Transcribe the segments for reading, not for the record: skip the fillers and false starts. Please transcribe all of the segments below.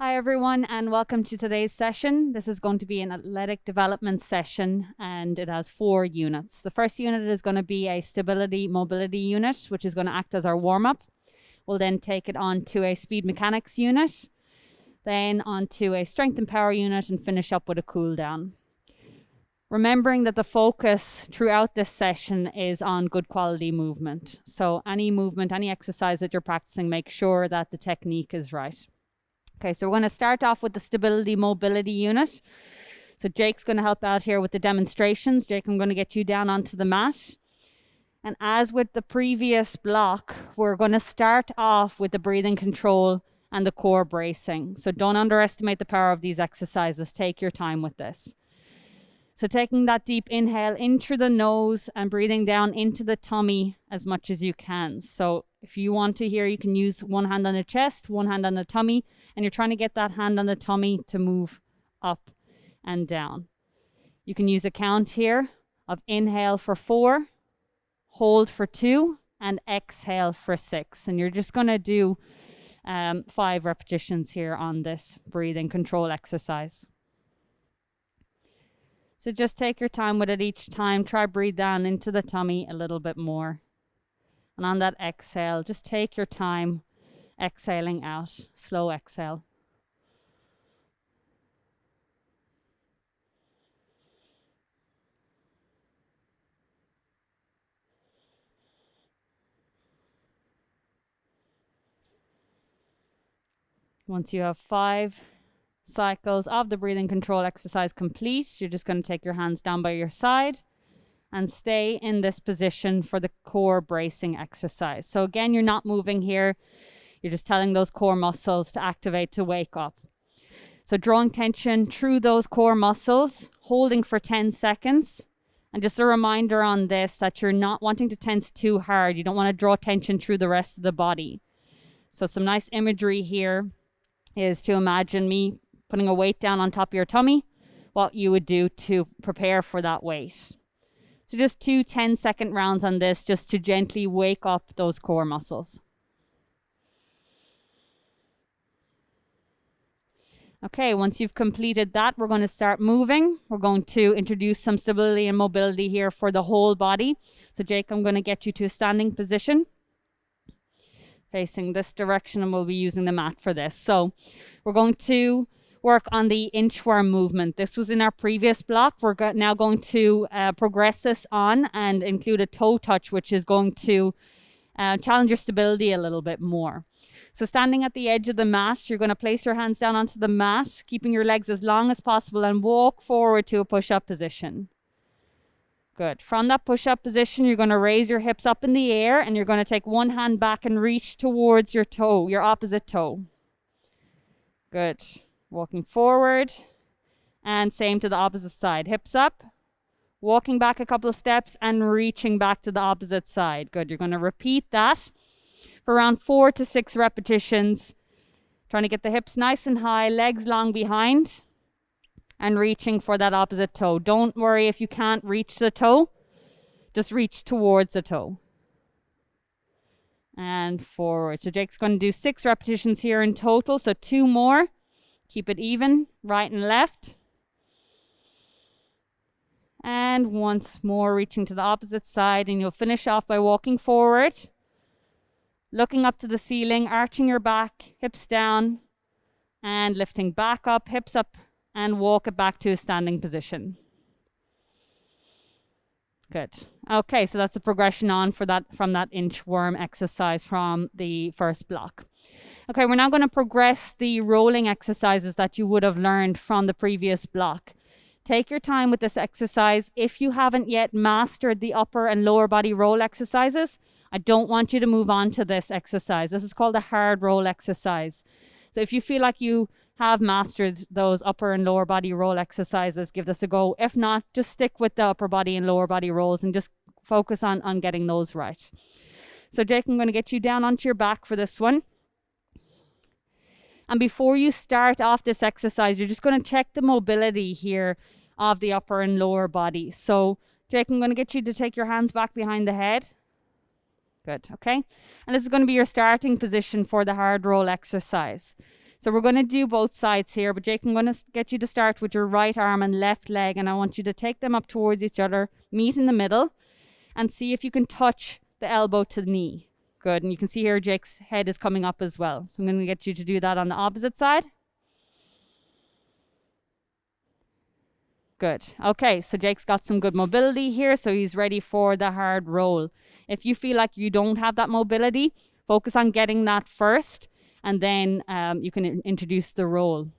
Hi everyone and welcome to today's session. This is going to be an athletic development session and it has 4 units. The first unit is going to be a stability mobility unit, which is going to act as our warm-up. We'll then take it on to a speed mechanics unit, then onto a strength and power unit, and finish up with a cool down. Remembering that the focus throughout this session is on good quality movement. So any movement, any exercise that you're practicing, make sure that the technique is right. Okay, so we're going to start off with the stability mobility unit. So Jake's going to help out here with the demonstrations. Jake, I'm going to get you down onto the mat. And as with the previous block, we're going to start off with the breathing control and the core bracing. So don't underestimate the power of these exercises. Take your time with this. So taking that deep inhale in through the nose and breathing down into the tummy as much as you can. So if you want to here, you can use one hand on the chest, one hand on the tummy, and you're trying to get that hand on the tummy to move up and down. You can use a count here of inhale for 4, hold for 2, and exhale for 6. And you're just going to do 5 repetitions here on this breathing control exercise. So just take your time with it each time. Try breathe down into the tummy a little bit more. And on that exhale, just take your time exhaling out. Slow exhale. Once you have 5 cycles of the breathing control exercise complete, you're just going to take your hands down by your side and stay in this position for the core bracing exercise. So again, you're not moving here. You're just telling those core muscles to activate, to wake up. So drawing tension through those core muscles, holding for 10 seconds. And just a reminder on this that you're not wanting to tense too hard. You don't want to draw tension through the rest of the body. So some nice imagery here is to imagine me putting a weight down on top of your tummy, what you would do to prepare for that weight. So just 2 10-second rounds on this, just to gently wake up those core muscles. Okay, once you've completed that, we're going to start moving. We're going to introduce some stability and mobility here for the whole body. So Jake, I'm going to get you to a standing position, facing this direction, and we'll be using the mat for this. So we're going to work on the inchworm movement. This was in our previous block. We're now going to progress this on and include a toe touch, which is going to challenge your stability a little bit more. So standing at the edge of the mat, you're going to place your hands down onto the mat, keeping your legs as long as possible, and walk forward to a push-up position. Good. From that push-up position, you're going to raise your hips up in the air, and you're going to take one hand back and reach towards your toe, your opposite toe. Good. Walking forward, and same to the opposite side. Hips up, walking back a couple of steps, and reaching back to the opposite side. Good. You're going to repeat that for around 4 to 6 repetitions. Trying to get the hips nice and high, legs long behind, and reaching for that opposite toe. Don't worry if you can't reach the toe. Just reach towards the toe. And forward. So Jake's going to do 6 repetitions here in total, so 2 more. Keep it even, right and left. And once more, reaching to the opposite side, and you'll finish off by walking forward, looking up to the ceiling, arching your back, hips down, and lifting back up, hips up, and walk it back to a standing position. Good. Okay, so that's a progression on for that from that inchworm exercise from the first block. Okay, we're now going to progress the rolling exercises that you would have learned from the previous block. Take your time with this exercise. If you haven't yet mastered the upper and lower body roll exercises, I don't want you to move on to this exercise. This is called a hard roll exercise. So if you feel like you have mastered those upper and lower body roll exercises, give this a go. If not, just stick with the upper body and lower body rolls and just focus on getting those right. So Jake, I'm going to get you down onto your back for this one. And before you start off this exercise, you're just going to check the mobility here of the upper and lower body. So Jake, I'm going to get you to take your hands back behind the head. Good, okay? And this is going to be your starting position for the hard roll exercise. So we're going to do both sides here, but Jake, I'm going to get you to start with your right arm and left leg, and I want you to take them up towards each other, meet in the middle, and see if you can touch the elbow to the knee. Good, and you can see here Jake's head is coming up as well. So I'm going to get you to do that on the opposite side. Good. Okay, so Jake's got some good mobility here, so he's ready for the hard roll. If you feel like you don't have that mobility, focus on getting that first, and then you can introduce the roll.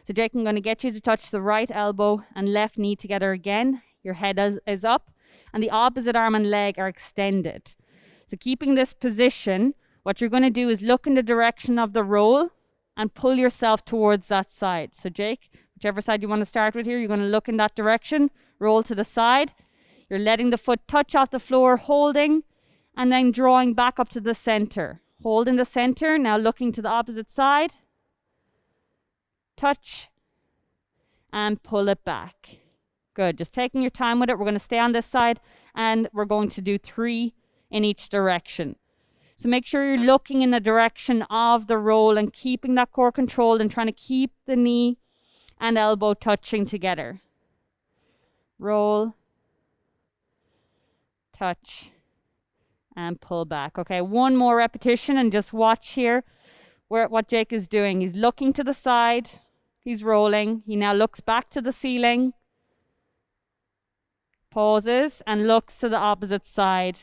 So Jake, I'm going to get you to touch the right elbow and left knee together again. Your head is up, and the opposite arm and leg are extended. So keeping this position, what you're going to do is look in the direction of the roll and pull yourself towards that side. So Jake, whichever side you want to start with here, you're going to look in that direction, roll to the side. You're letting the foot touch off the floor, holding, and then drawing back up to the center. Hold in the center, now looking to the opposite side. Touch, and pull it back. Good, just taking your time with it. We're going to stay on this side, and we're going to do 3 in each direction. So make sure you're looking in the direction of the roll and keeping that core controlled and trying to keep the knee and elbow touching together. Roll, touch, and pull back. Okay, one more repetition and just watch here what Jake is doing. He's looking to the side, he's rolling. He now looks back to the ceiling, pauses, and looks to the opposite side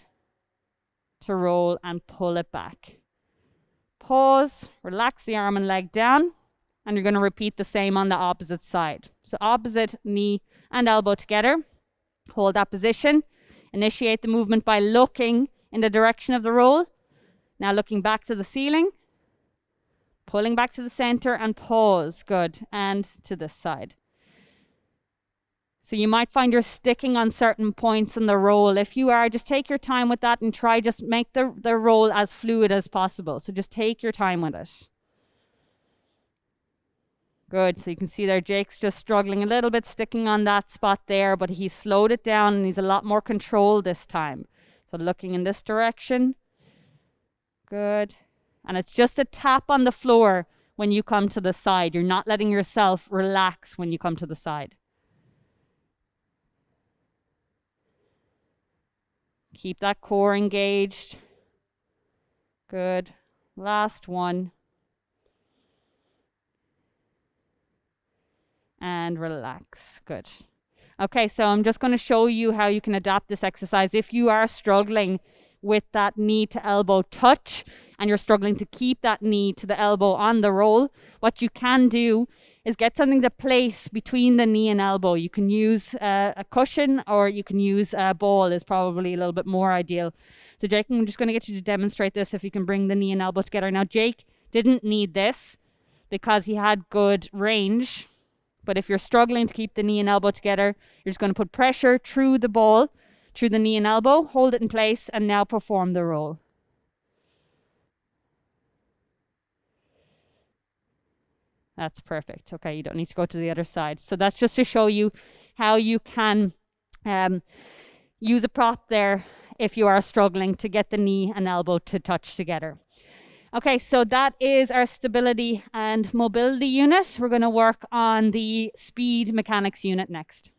to roll and pull it back. Pause, relax the arm and leg down, and you're going to repeat the same on the opposite side. So opposite knee and elbow together. Hold that position. Initiate the movement by looking in the direction of the roll. Now looking back to the ceiling, pulling back to the center, and pause. Good. And to this side. So you might find you're sticking on certain points in the roll. If you are, just take your time with that and try just make the roll as fluid as possible. So just take your time with it. Good. So you can see there Jake's just struggling a little bit, sticking on that spot there, but he slowed it down and he's a lot more controlled this time. So looking in this direction. Good. And it's just a tap on the floor when you come to the side. You're not letting yourself relax when you come to the side. Keep that core engaged. Good. Last one. And relax. Good. Okay, so I'm just going to show you how you can adapt this exercise. If you are struggling with that knee to elbow touch and you're struggling to keep that knee to the elbow on the roll, what you can do is get something to place between the knee and elbow. You can use a cushion, or you can use a ball, is probably a little bit more ideal. So Jake, I'm just going to get you to demonstrate this if you can bring the knee and elbow together. Now Jake didn't need this because he had good range, but if you're struggling to keep the knee and elbow together, you're just going to put pressure through the ball, through the knee and elbow, hold it in place, and now perform the roll. That's perfect. Okay, you don't need to go to the other side. So that's just to show you how you can use a prop there if you are struggling to get the knee and elbow to touch together. Okay, so that is our stability and mobility unit. We're going to work on the speed mechanics unit next.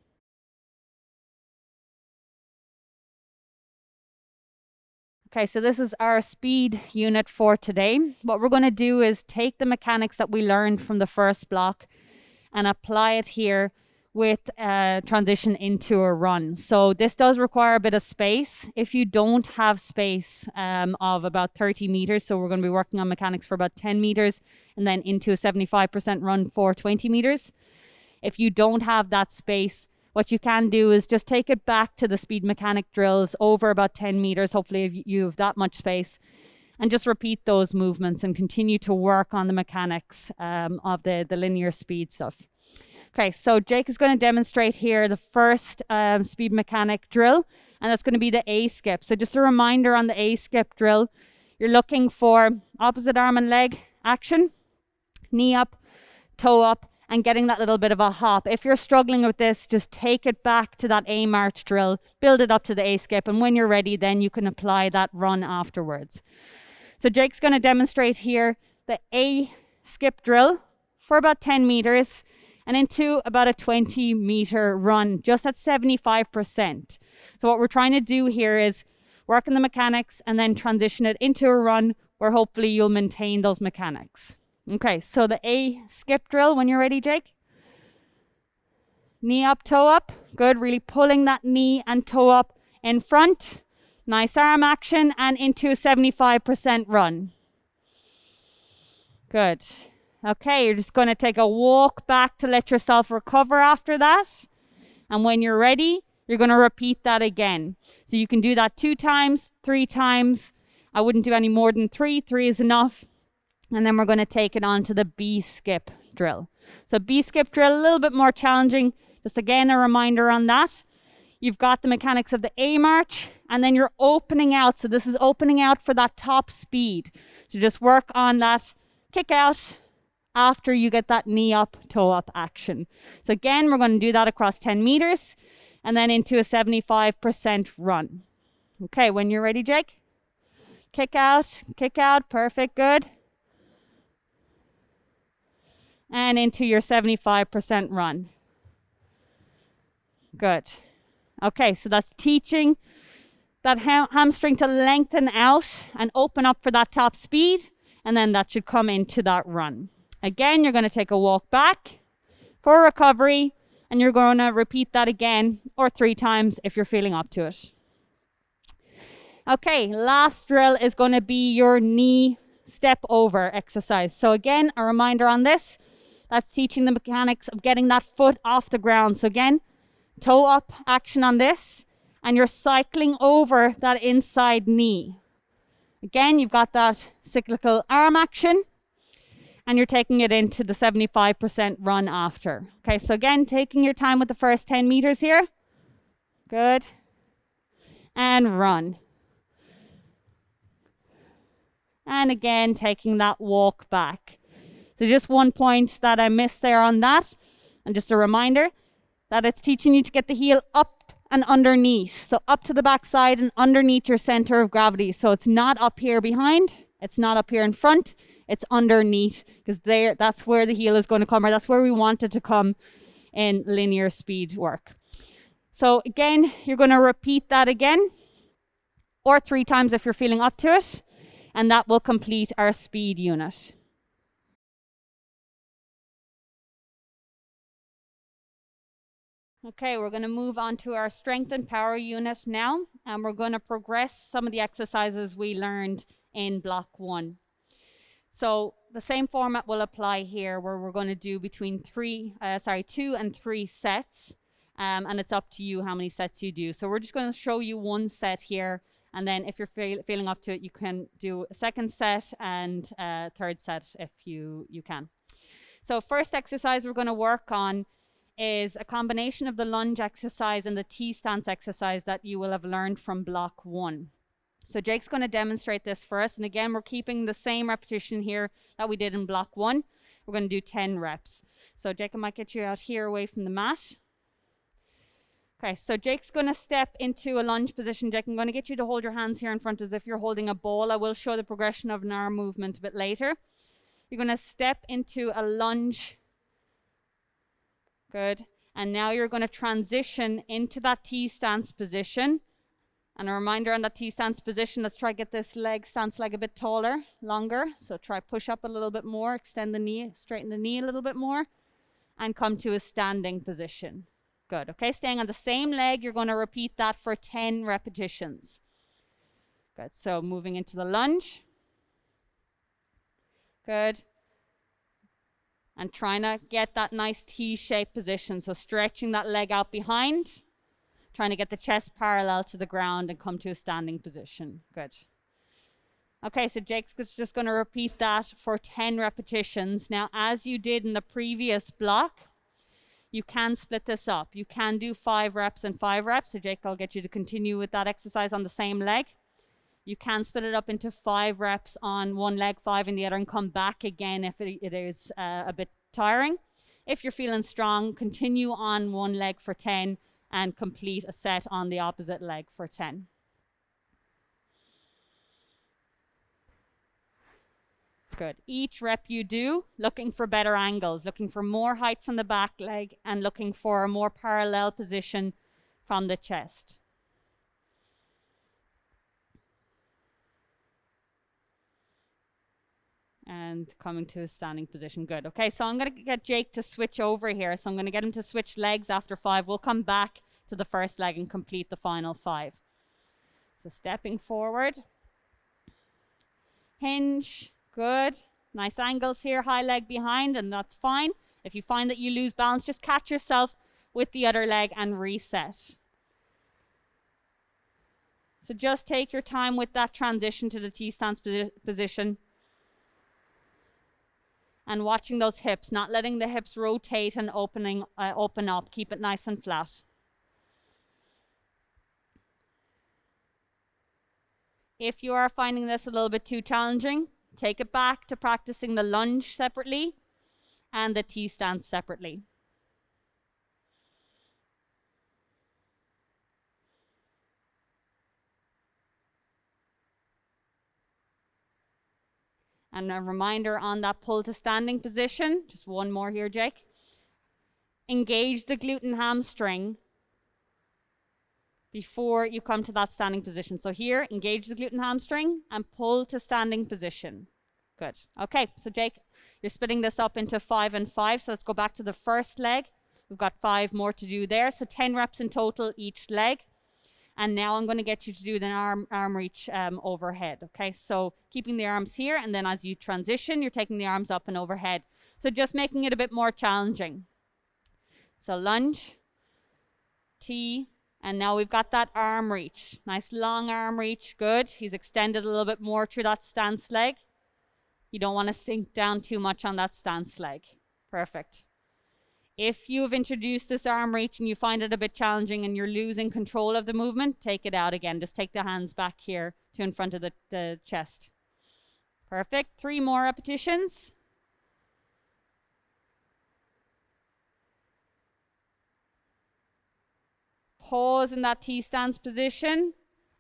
Okay, so this is our speed unit for today. What we're going to do is take the mechanics that we learned from the first block and apply it here with a transition into a run. So this does require a bit of space. If you don't have space of about 30 meters, so we're going to be working on mechanics for about 10 meters and then into a 75% run for 20 meters. If you don't have that space, what you can do is just take it back to the speed mechanic drills over about 10 meters. Hopefully you have that much space, and just repeat those movements and continue to work on the mechanics of the linear speed stuff. Okay, so Jake is going to demonstrate here the first speed mechanic drill, and that's going to be the A skip. So just a reminder on the A skip drill, you're looking for opposite arm and leg action, knee up, toe up, and getting that little bit of a hop. If you're struggling with this, just take it back to that A march drill, build it up to the A skip, and when you're ready, then you can apply that run afterwards. So Jake's going to demonstrate here the A skip drill for about 10 meters and into about a 20-meter run, just at 75%. So what we're trying to do here is work on the mechanics and then transition it into a run where hopefully you'll maintain those mechanics. Okay, so the A skip drill, when you're ready, Jake. Knee up, toe up. Good, really pulling that knee and toe up in front. Nice arm action and into a 75% run. Good. Okay, you're just going to take a walk back to let yourself recover after that. And when you're ready, you're going to repeat that again. So you can do that 2 times, 3 times. I wouldn't do any more than 3. 3 is enough. And then we're going to take it on to the B skip drill. So B skip drill, a little bit more challenging. Just again, a reminder on that. You've got the mechanics of the A march, and then you're opening out. So this is opening out for that top speed. So just work on that kick out after you get that knee up, toe up action. So again, we're going to do that across 10 meters and then into a 75% run. Okay, when you're ready, Jake. Kick out, perfect, good. And into your 75% run. Good. Okay, so that's teaching that hamstring to lengthen out and open up for that top speed, and then that should come into that run. Again, you're going to take a walk back for recovery, and you're going to repeat that again or 3 times if you're feeling up to it. Okay, last drill is going to be your knee step over exercise. So again, a reminder on this, that's teaching the mechanics of getting that foot off the ground. So again, toe up action on this, and you're cycling over that inside knee. Again, you've got that cyclical arm action, and you're taking it into the 75% run after. Okay, so again, taking your time with the first 10 meters here. Good. And run. And again, taking that walk back. So just one point that I missed there on that, and just a reminder that it's teaching you to get the heel up and underneath. So up to the backside and underneath your center of gravity. So it's not up here behind, it's not up here in front, it's underneath, because that's where the heel is going to come, or that's where we want it to come in linear speed work. So again, you're going to repeat that again, or 3 times if you're feeling up to it, and that will complete our speed unit. Okay, we're going to move on to our strength and power unit now, and we're going to progress some of the exercises we learned in block 1. So the same format will apply here, where we're going to do between 2 and 3 sets, and it's up to you how many sets you do. So we're just going to show you 1 set here, and then if you're feeling up to it, you can do a 2nd set and a 3rd set if you can. So first exercise we're going to work on is a combination of the lunge exercise and the T-stance exercise that you will have learned from block 1. So Jake's going to demonstrate this for us, and again, we're keeping the same repetition here that we did in block 1. We're going to do 10 reps. So Jake, I might get you out here away from the mat. Okay, so Jake's going to step into a lunge position. Jake, I'm going to get you to hold your hands here in front as if you're holding a ball. I will show the progression of an arm movement a bit later. You're going to step into a lunge. Good. And now you're going to transition into that T-stance position. And a reminder on that T-stance position, let's try to get this stance leg a bit taller, longer. So try push up a little bit more, extend the knee, straighten the knee a little bit more, and come to a standing position. Good. Okay, staying on the same leg, you're going to repeat that for 10 repetitions. Good. So moving into the lunge. Good. And trying to get that nice T-shaped position. So stretching that leg out behind, trying to get the chest parallel to the ground and come to a standing position. Good. Okay, so Jake's just going to repeat that for 10 repetitions. Now, as you did in the previous block, you can split this up. You can do 5 reps and 5 reps. So Jake, I'll get you to continue with that exercise on the same leg. You can split it up into 5 reps on one leg, 5 in the other, and come back again if it is a bit tiring. If you're feeling strong, continue on one leg for 10 and complete a set on the opposite leg for 10. Good. Each rep you do, looking for better angles, looking for more height from the back leg and looking for a more parallel position from the chest. And coming to a standing position. Good. Okay, so I'm going to get Jake to switch over here. So I'm going to get him to switch legs after 5. We'll come back to the first leg and complete the final 5. So stepping forward. Hinge. Good. Nice angles here. High leg behind, and that's fine. If you find that you lose balance, just catch yourself with the other leg and reset. So just take your time with that transition to the T-stance position. And watching those hips, not letting the hips rotate and open up. Keep it nice and flat. If you are finding this a little bit too challenging, take it back to practicing the lunge separately and the T-stance separately. And a reminder on that pull to standing position, just one more here, Jake. Engage the glute and hamstring before you come to that standing position. So here, engage the glute and hamstring and pull to standing position. Good. Okay, so Jake, you're splitting this up into 5 and 5. So let's go back to the first leg. We've got 5 more to do there. So 10 reps in total each leg. And now I'm going to get you to do the arm reach overhead. Okay, so keeping the arms here, and then as you transition, you're taking the arms up and overhead. So just making it a bit more challenging. So lunge, T, and now we've got that arm reach. Nice long arm reach, good. He's extended a little bit more through that stance leg. You don't want to sink down too much on that stance leg. Perfect. If you've introduced this arm reach and you find it a bit challenging and you're losing control of the movement, take it out again. Just take the hands back here to in front of the chest. Perfect. 3 more repetitions. Pause in that T-stance position.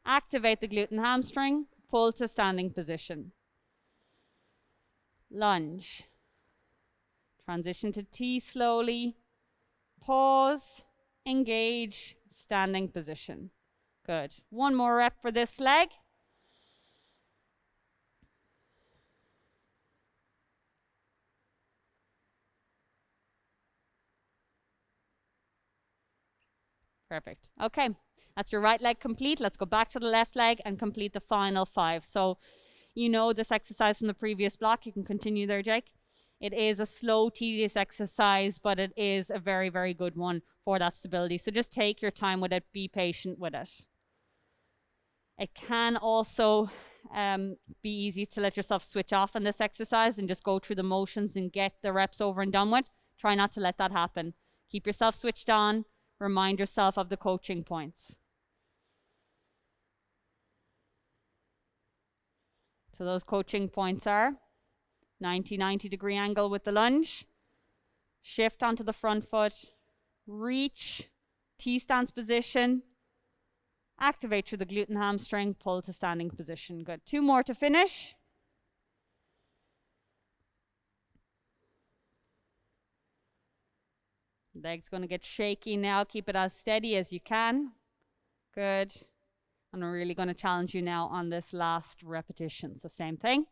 Activate the glute and hamstring. Pull to standing position. Lunge. Transition to T slowly. Pause. Engage. Standing position. Good. 1 more rep for this leg. Perfect. Okay, that's your right leg complete. Let's go back to the left leg and complete the final 5. So you know this exercise from the previous block. You can continue there, Jake. It is a slow, tedious exercise, but it is a very, very good one for that stability. So just take your time with it. Be patient with it. It can also be easy to let yourself switch off in this exercise and just go through the motions and get the reps over and done with. Try not to let that happen. Keep yourself switched on. Remind yourself of the coaching points. So those coaching points are 90 degree angle with the lunge, shift onto the front foot, reach, T-stance position, activate through the glute and hamstring, pull to standing position. Good. 2 more to finish. Leg's going to get shaky now. Keep it as steady as you can. Good. And I'm really going to challenge you now on this last repetition. So same thing.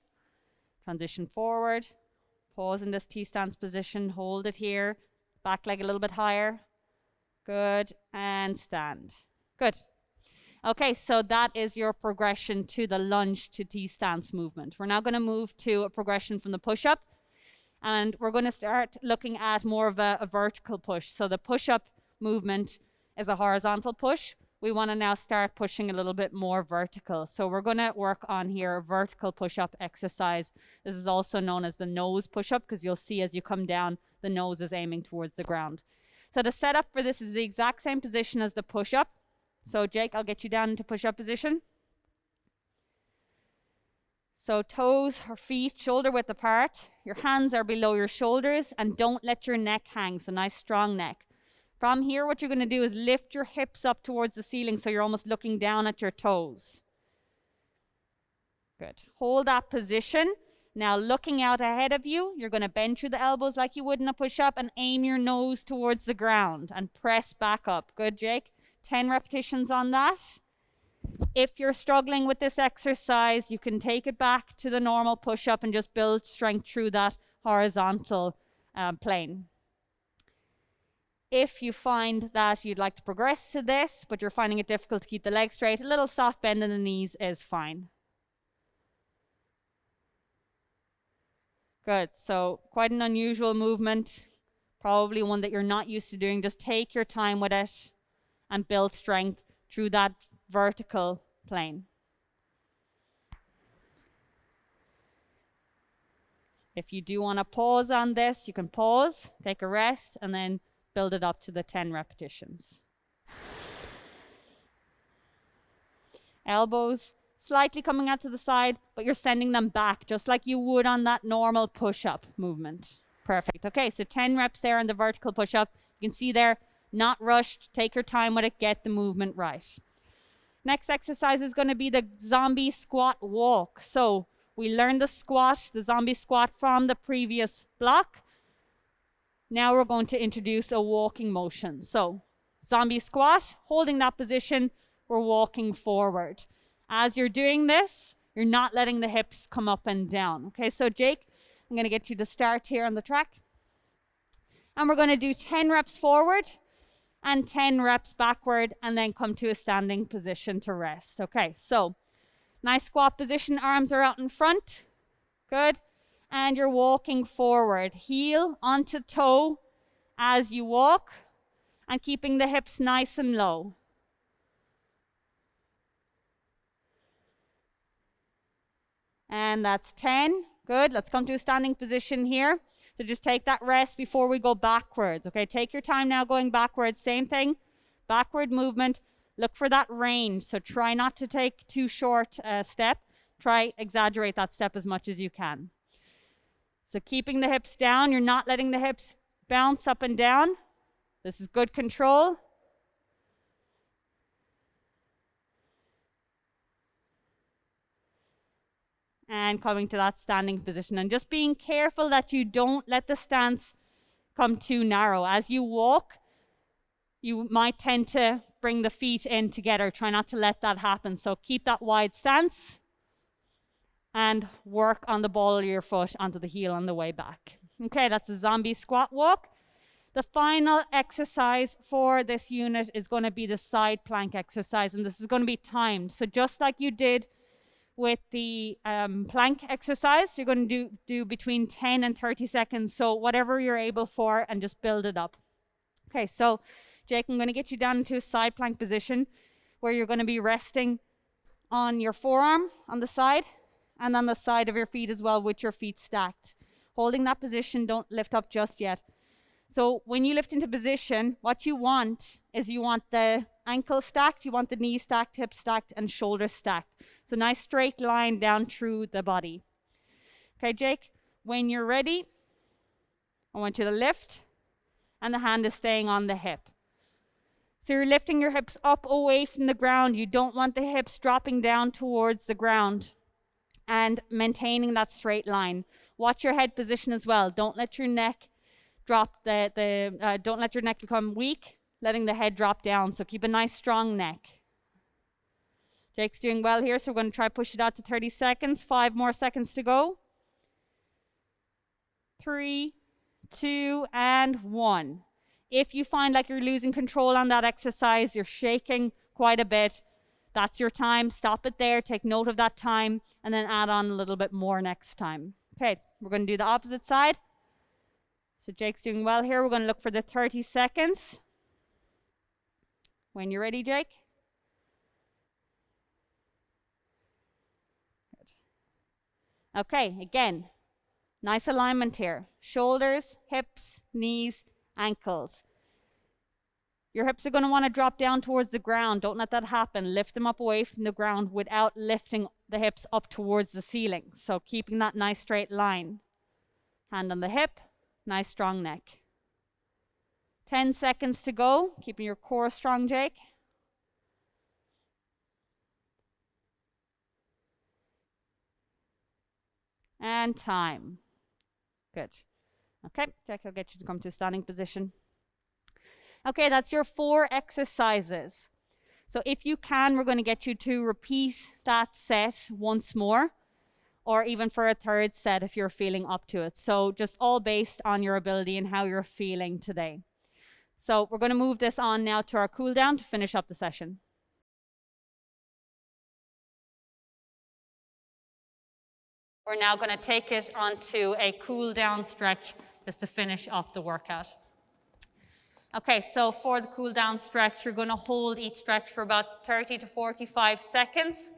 Transition forward. Pause in this T-stance position. Hold it here. Back leg a little bit higher. Good. And stand. Good. Okay, so that is your progression to the lunge to T-stance movement. We're now going to move to a progression from the push-up. And we're going to start looking at more of a vertical push. So the push-up movement is a horizontal push. We want to now start pushing a little bit more vertical. So we're going to work on here a vertical push-up exercise. This is also known as the nose push-up because you'll see as you come down, the nose is aiming towards the ground. So the setup for this is the exact same position as the push-up. So Jake, I'll get you down into push-up position. So toes or feet shoulder width apart. Your hands are below your shoulders and don't let your neck hang. So nice strong neck. From here, what you're going to do is lift your hips up towards the ceiling so you're almost looking down at your toes. Good. Hold that position Now looking out ahead of you, you're going to bend through the elbows like you would in a push-up and aim your nose towards the ground and press back up. Good, Jake. 10 repetitions on that. If you're struggling with this exercise, you can take it back to the normal push-up and just build strength through that horizontal plane. If you find that you'd like to progress to this, but you're finding it difficult to keep the legs straight, a little soft bend in the knees is fine. Good. So quite an unusual movement, probably one that you're not used to doing. Just take your time with it and build strength through that vertical plane. If you do want to pause on this, you can pause, take a rest, and then build it up to the 10 repetitions. Elbows slightly coming out to the side, but you're sending them back just like you would on that normal push-up movement. Perfect. Okay, so 10 reps there on the vertical push-up. You can see there, not rushed. Take your time with it. Get the movement right. Next exercise is going to be the zombie squat walk. So we learned the squat, the zombie squat from the previous block. Now we're going to introduce a walking motion. So zombie squat, holding that position, we're walking forward. As you're doing this, you're not letting the hips come up and down. Okay, so Jake, I'm going to get you to start here on the track. And we're going to do 10 reps forward and 10 reps backward, and then come to a standing position to rest. Okay, so nice squat position, arms are out in front. Good. And you're walking forward, heel onto toe as you walk, and keeping the hips nice and low. And that's 10. Good. Let's come to a standing position here. So just take that rest before we go backwards. Okay, take your time now going backwards. Same thing, backward movement. Look for that range. So try not to take too short a step. Try exaggerate that step as much as you can. So keeping the hips down, you're not letting the hips bounce up and down. This is good control. And coming to that standing position, and just being careful that you don't let the stance come too narrow. As you walk, you might tend to bring the feet in together. Try not to let that happen. So keep that wide stance and work on the ball of your foot onto the heel on the way back. Okay, that's a zombie squat walk. The final exercise for this unit is going to be the side plank exercise, and this is going to be timed. So just like you did with the plank exercise, you're going to do between 10 and 30 seconds. So whatever you're able for, and just build it up. Okay, so Jake, I'm going to get you down into a side plank position where you're going to be resting on your forearm on the side and on the side of your feet as well, with your feet stacked. Holding that position, don't lift up just yet. So when you lift into position, what you want is you want the ankle stacked, you want the knee stacked, hip stacked, and shoulder stacked. So nice straight line down through the body. Okay, Jake, when you're ready, I want you to lift, and the hand is staying on the hip. So you're lifting your hips up away from the ground. You don't want the hips dropping down towards the ground, and maintaining that straight line. Watch your head position as well. Don't let your neck drop don't let your neck become weak, letting the head drop down. So keep a nice strong neck. Jake's doing well here, so we're going to try push it out to 30 seconds. 5 more seconds to go. 3, 2, and 1. If you find like you're losing control on that exercise, you're shaking quite a bit, that's your time. Stop it there, take note of that time, and then add on a little bit more next time. Okay, we're going to do the opposite side. So Jake's doing well here. We're going to look for the 30 seconds. When you're ready, Jake. Good. Okay, again, nice alignment here. Shoulders, hips, knees, ankles. Your hips are going to want to drop down towards the ground. Don't let that happen. Lift them up away from the ground without lifting the hips up towards the ceiling. So keeping that nice straight line. Hand on the hip, nice strong neck. 10 seconds to go. Keeping your core strong, Jake. And time. Good. Okay, Jack, I'll get you to come to a standing position. Okay, that's your 4 exercises. So if you can, we're going to get you to repeat that set once more, or even for a third set if you're feeling up to it. So just all based on your ability and how you're feeling today. So we're going to move this on now to our cool down to finish up the session. We're now going to take it onto a cool down stretch just to finish up the workout. Okay, so for the cool down stretch, you're going to hold each stretch for about 30 to 45 seconds.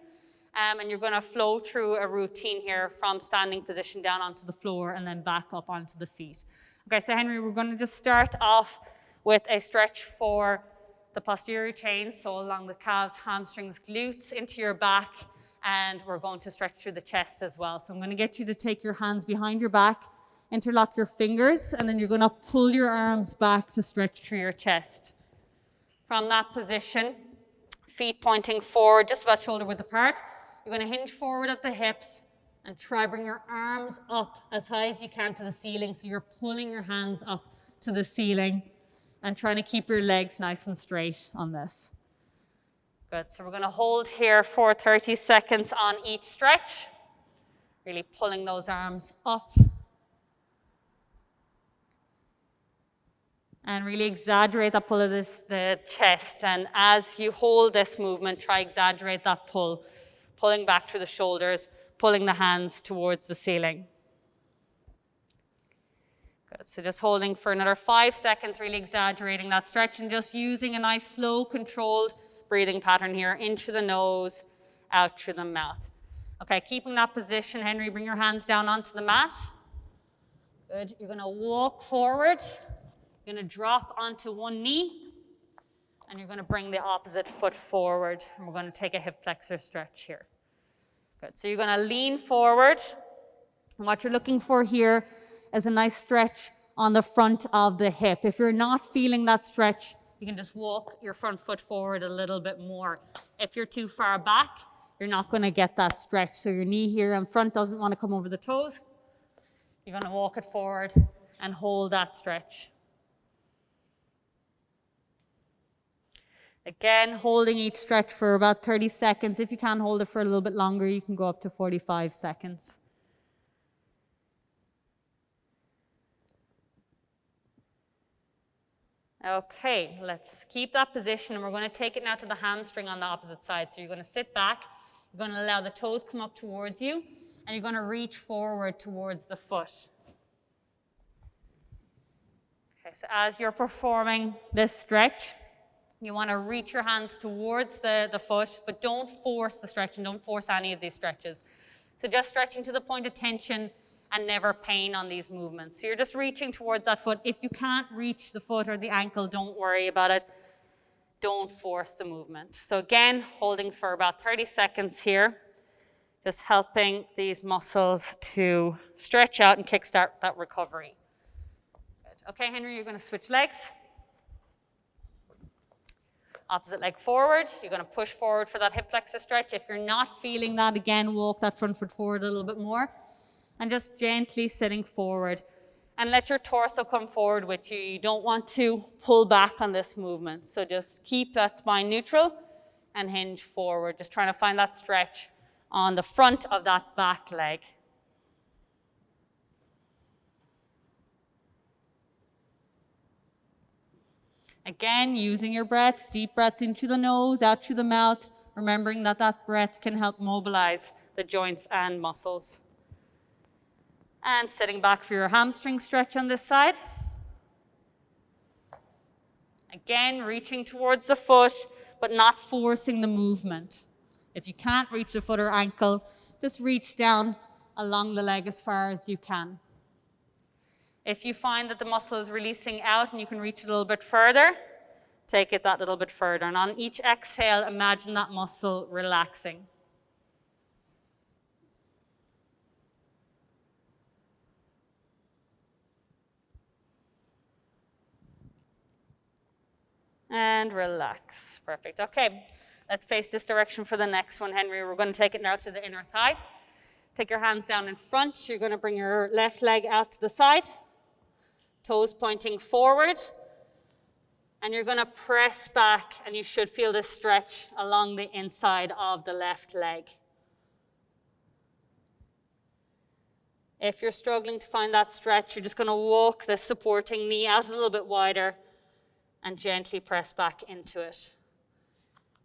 And you're going to flow through a routine here from standing position down onto the floor and then back up onto the feet. Okay, so Henry, we're going to just start off with a stretch for the posterior chain, so along the calves, hamstrings, glutes, into your back, and we're going to stretch through the chest as well. So I'm going to get you to take your hands behind your back, interlock your fingers, and then you're going to pull your arms back to stretch through your chest. From that position, feet pointing forward, just about shoulder width apart, you're going to hinge forward at the hips and try bring your arms up as high as you can to the ceiling. So you're pulling your hands up to the ceiling and trying to keep your legs nice and straight on this. Good, so we're going to hold here for 30 seconds on each stretch, really pulling those arms up. And really exaggerate that pull of the chest. And as you hold this movement, try exaggerate that pull, pulling back through the shoulders, pulling the hands towards the ceiling. Good, so just holding for another 5 seconds, really exaggerating that stretch and just using a nice slow controlled breathing pattern here, into the nose, out through the mouth. Okay, keeping that position, Henry, bring your hands down onto the mat. Good, you're gonna walk forward. You're going to drop onto one knee, and you're going to bring the opposite foot forward, and we're going to take a hip flexor stretch here. Good, so you're going to lean forward, and what you're looking for here is a nice stretch on the front of the hip. If you're not feeling that stretch, you can just walk your front foot forward a little bit more. If you're too far back, you're not going to get that stretch. So your knee here in front doesn't want to come over the toes. You're going to walk it forward and hold that stretch. Again, holding each stretch for about 30 seconds. If you can hold it for a little bit longer, you can go up to 45 seconds. Okay, let's keep that position, and we're going to take it now to the hamstring on the opposite side. So you're going to sit back, you're going to allow the toes come up towards you, and you're going to reach forward towards the foot. Okay, so as you're performing this stretch, you want to reach your hands towards the foot, but don't force the stretch and don't force any of these stretches. So just stretching to the point of tension and never pain on these movements. So you're just reaching towards that foot. If you can't reach the foot or the ankle, don't worry about it. Don't force the movement. So again, holding for about 30 seconds here, just helping these muscles to stretch out and kickstart that recovery. Good. Okay, Henry, you're going to switch legs. Opposite leg forward. You're going to push forward for that hip flexor stretch. If you're not feeling that, again, walk that front foot forward a little bit more. And just gently sitting forward. And let your torso come forward with you. You don't want to pull back on this movement. So just keep that spine neutral and hinge forward. Just trying to find that stretch on the front of that back leg. Again, using your breath, deep breaths into the nose, out through the mouth, remembering that that breath can help mobilize the joints and muscles. And sitting back for your hamstring stretch on this side. Again, reaching towards the foot, but not forcing the movement. If you can't reach the foot or ankle, just reach down along the leg as far as you can. If you find that the muscle is releasing out and you can reach it a little bit further, take it that little bit further. And on each exhale, imagine that muscle relaxing. And relax. Perfect. Okay, let's face this direction for the next one, Henry. We're going to take it now to the inner thigh. Take your hands down in front. You're going to bring your left leg out to the side, toes pointing forward. And you're going to press back, and you should feel this stretch along the inside of the left leg. If you're struggling to find that stretch, you're just going to walk the supporting knee out a little bit wider and gently press back into it.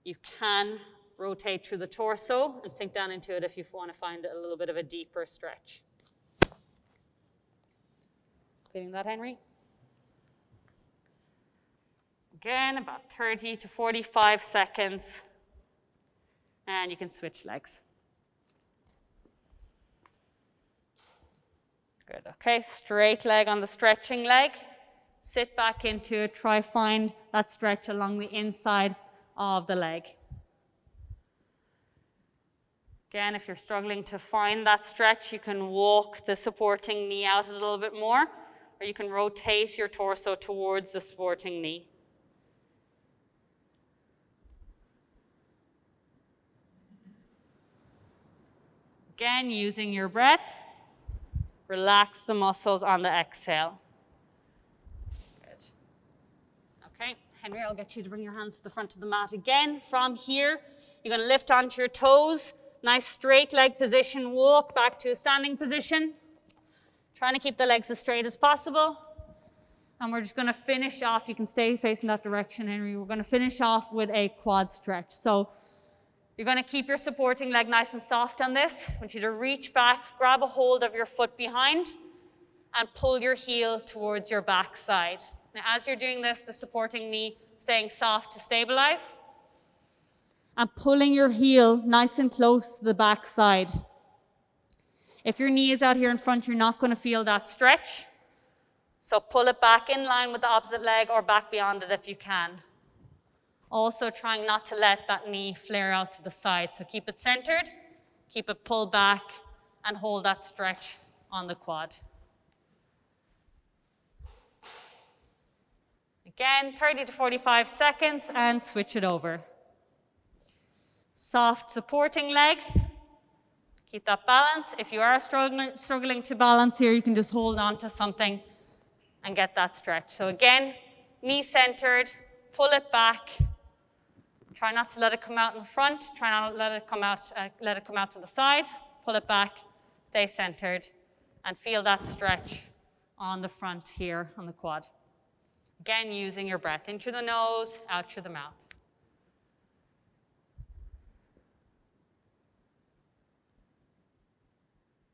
You can rotate through the torso and sink down into it if you want to find a little bit of a deeper stretch. Feeling that, Henry? Again, about 30 to 45 seconds. And you can switch legs. Good, okay, straight leg on the stretching leg. Sit back into it, try find that stretch along the inside of the leg. Again, if you're struggling to find that stretch, you can walk the supporting knee out a little bit more, or you can rotate your torso towards the supporting knee. Again, using your breath. Relax the muscles on the exhale. Good. Okay, Henry, I'll get you to bring your hands to the front of the mat again. From here, you're going to lift onto your toes. Nice straight leg position. Walk back to a standing position. Trying to keep the legs as straight as possible. And we're just going to finish off. You can stay facing that direction, Henry. We're going to finish off with a quad stretch. So you're going to keep your supporting leg nice and soft on this. I want you to reach back, grab a hold of your foot behind, and pull your heel towards your back side. Now, as you're doing this, the supporting knee staying soft to stabilize, and pulling your heel nice and close to the back side. If your knee is out here in front, you're not going to feel that stretch. So pull it back in line with the opposite leg or back beyond it if you can. Also trying not to let that knee flare out to the side. So keep it centered, keep it pulled back, and hold that stretch on the quad. Again, 30 to 45 seconds, and switch it over. Soft supporting leg. Keep that balance. If you are struggling to balance here, you can just hold on to something and get that stretch. So again, knee centered, pull it back. Try not to let it come out in front. Try not to let it come out to the side. Pull it back, stay centered, and feel that stretch on the front here on the quad. Again, using your breath in through the nose, out through the mouth.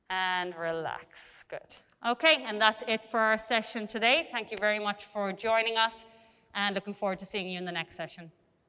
And relax. Good. Okay, and that's it for our session today. Thank you very much for joining us, and looking forward to seeing you in the next session.